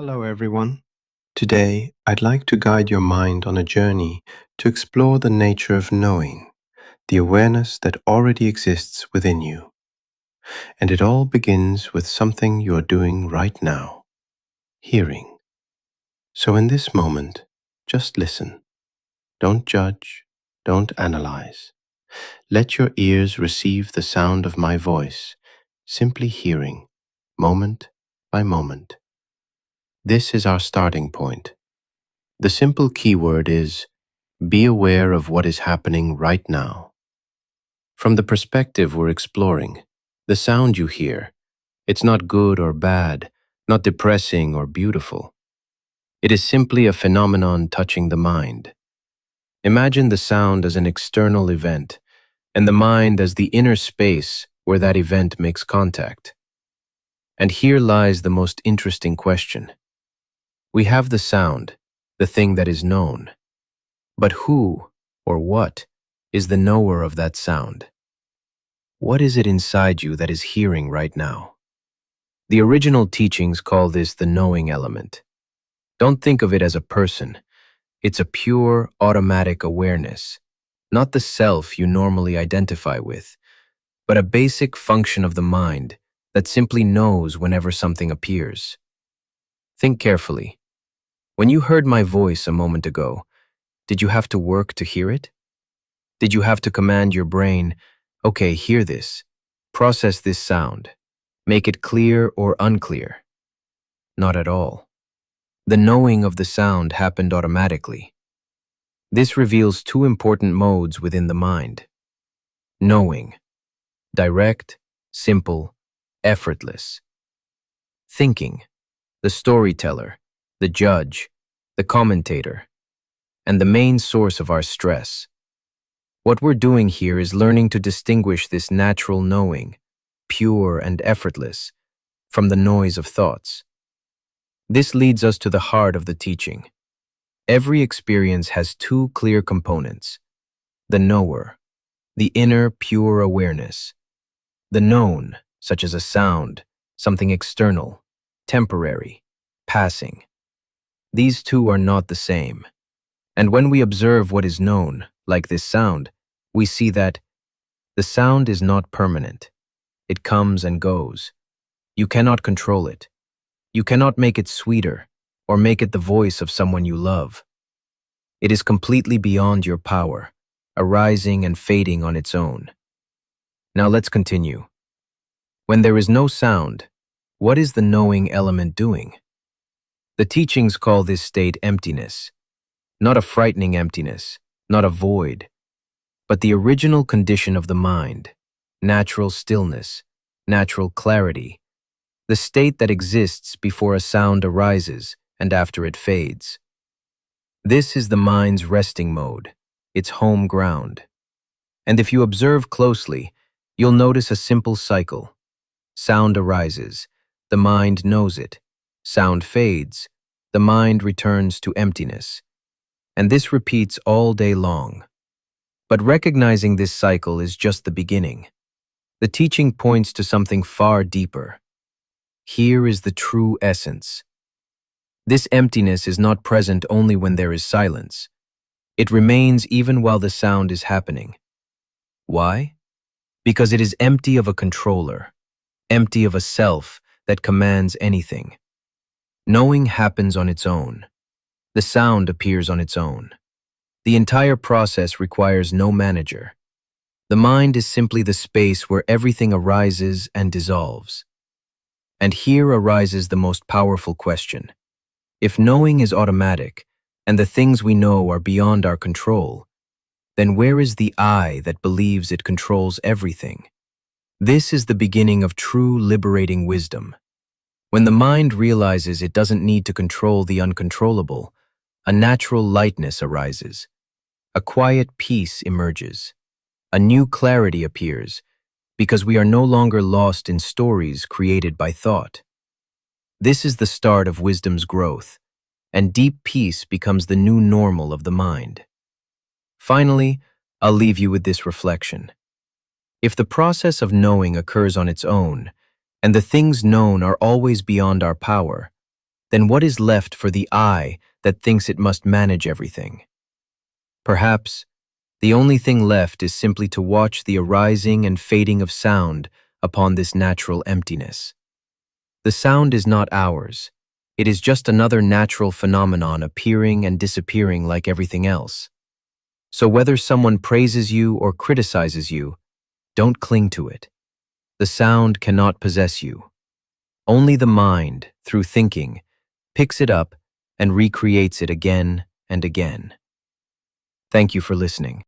Hello, everyone. Today, I'd like to guide your mind on a journey to explore the nature of knowing, the awareness that already exists within you. And it all begins with something you're doing right now, hearing. So, in this moment, just listen. Don't judge, don't analyze. Let your ears receive the sound of my voice, simply hearing, moment by moment. This is our starting point. The simple keyword is be aware of what is happening right now. From the perspective we're exploring, the sound you hear, it's not good or bad, not depressing or beautiful. It is simply a phenomenon touching the mind. Imagine the sound as an external event, and the mind as the inner space where that event makes contact. And here lies the most interesting question. We have the sound, the thing that is known. But who, or what, is the knower of that sound? What is it inside you that is hearing right now? The original teachings call this the knowing element. Don't think of it as a person. It's a pure, automatic awareness, not the self you normally identify with, but a basic function of the mind that simply knows whenever something appears. Think carefully. When you heard my voice a moment ago, did you have to work to hear it? Did you have to command your brain, okay, hear this, process this sound, make it clear or unclear? Not at all. The knowing of the sound happened automatically. This reveals two important modes within the mind. Knowing, direct, simple, effortless. Thinking, the storyteller, the judge, the commentator, and the main source of our stress. What we're doing here is learning to distinguish this natural knowing, pure and effortless, from the noise of thoughts. This leads us to the heart of the teaching. Every experience has two clear components: the knower, the inner pure awareness; the known, such as a sound, something external, temporary, passing. These two are not the same. And when we observe what is known, like this sound, we see that the sound is not permanent. It comes and goes. You cannot control it. You cannot make it sweeter or make it the voice of someone you love. It is completely beyond your power, arising and fading on its own. Now let's continue. When there is no sound, what is the knowing element doing? The teachings call this state emptiness. Not a frightening emptiness, not a void, but the original condition of the mind, natural stillness, natural clarity, the state that exists before a sound arises and after it fades. This is the mind's resting mode, its home ground. And if you observe closely, you'll notice a simple cycle. Sound arises, the mind knows it. Sound fades, the mind returns to emptiness. And this repeats all day long. But recognizing this cycle is just the beginning. The teaching points to something far deeper. Here is the true essence. This emptiness is not present only when there is silence. It remains even while the sound is happening. Why? Because it is empty of a controller, empty of a self that commands anything. Knowing happens on its own. The sound appears on its own. The entire process requires no manager. The mind is simply the space where everything arises and dissolves. And here arises the most powerful question. If knowing is automatic, and the things we know are beyond our control, then where is the I that believes it controls everything? This is the beginning of true liberating wisdom. When the mind realizes it doesn't need to control the uncontrollable, a natural lightness arises. A quiet peace emerges. A new clarity appears, because we are no longer lost in stories created by thought. This is the start of wisdom's growth, and deep peace becomes the new normal of the mind. Finally, I'll leave you with this reflection. If the process of knowing occurs on its own, and the things known are always beyond our power, then what is left for the I that thinks it must manage everything? Perhaps the only thing left is simply to watch the arising and fading of sound upon this natural emptiness. The sound is not ours. It is just another natural phenomenon appearing and disappearing like everything else. So whether someone praises you or criticizes you, don't cling to it. The sound cannot possess you. Only the mind, through thinking, picks it up and recreates it again and again. Thank you for listening.